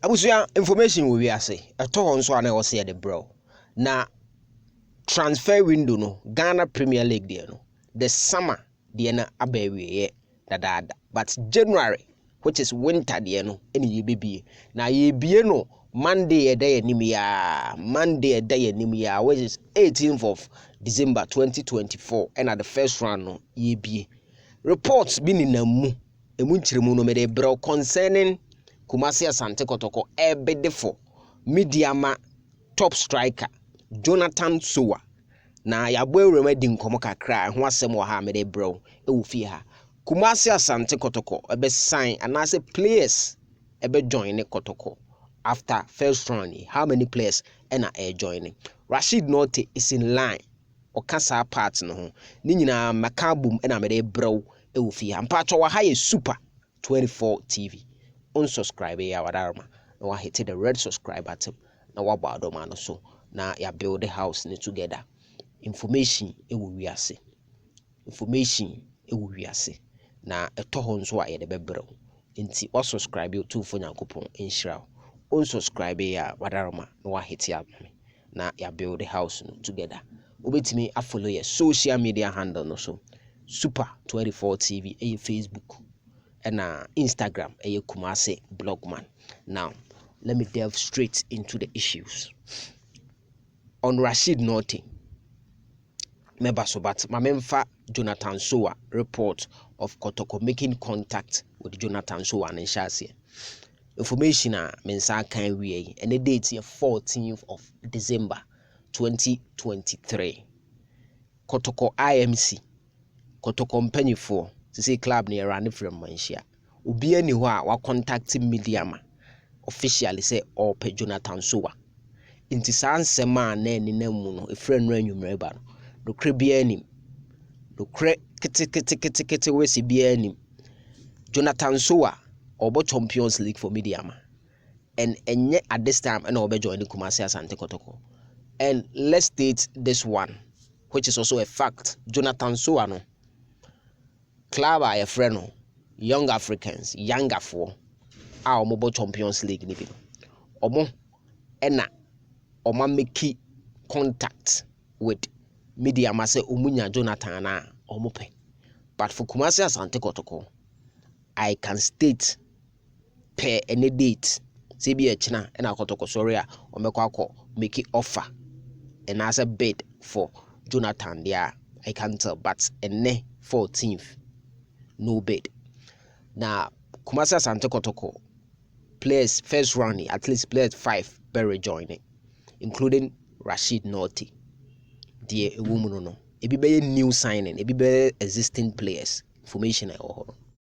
Abusia information we say. A to on so ana o say the bro. Na transfer window no Ghana Premier League there no. The summer the na abewe da. But January, which is winter there no, any ye na ye no Monday a day nimia, which is 18th of December 2024, and at the first round no ye be. Reports been in a munchirimu no mede bro concerning KumasI Asante Kotoko ebedefo Medeama top striker Jonathan Sowah. Na yabwe remedi nkomo kakra ho asem wo ha mede bro e fie ha. KumasI Asante Kotoko ebe sign anase players ebe join Kotoko after first round. How many players ena joining? Rashid Norte is in line. Okasa part no ho. Ni nyina makabum ena mede bro e fie ha. Mpacho wa ha super 24 TV. Unsubscribe ya wadarma. Na wa hit the red subscribe button. Na wa ba do man so. Na ya build the house ni together. Information wiase. Information wiase. Na eto ho nso a ye de bebrew. Nti wa subscribe you to for Nyankopon inshira. Unsubscribe ya wadarma na wa hit ya na ya build the house no together. Obetimi a follow your social media handle no so. Super 24 TV Facebook and Instagram KumasI Blogman. Now let me delve straight into the issues. On Rashid Norte, member so but Mamemfa Jonathan Sowah report of Kotoko making contact with Jonathan Sowah and Shasi. Information mensa kan we and the date 14th of December 2023. Kotoko IMC Kotoko Company for say club near running from Manshia. Ubi any wa contacting Medeama officially say or pe Jonathan Sowah. Inti saa nsema na ni namu no efre no anwumreba no do kre bia anim do kre kete wesi bia anim Jonathan Sowah obo Champions League for Medeama and enye at this time and obo join KumasI Asante Kotoko. And let's state this one, which is also a fact. Jonathan Sowah no club a friend no Young Africans younger for our mobile Champions League ni bi omo ena Oma make contact with Medeama say umunya Jonathan na omope. But for KumasI Asante Kotoko, I can state per any date say be china and Kotoko sorry omekwa make offer and as a bid for Jonathan there. I can't tell, but ene 14th no bid. Now KumasI Asante Kotoko players first round at least players 5 very joining, including Rashid Norte, the woman no. Ebi be new signing, ebi be existing players. Information I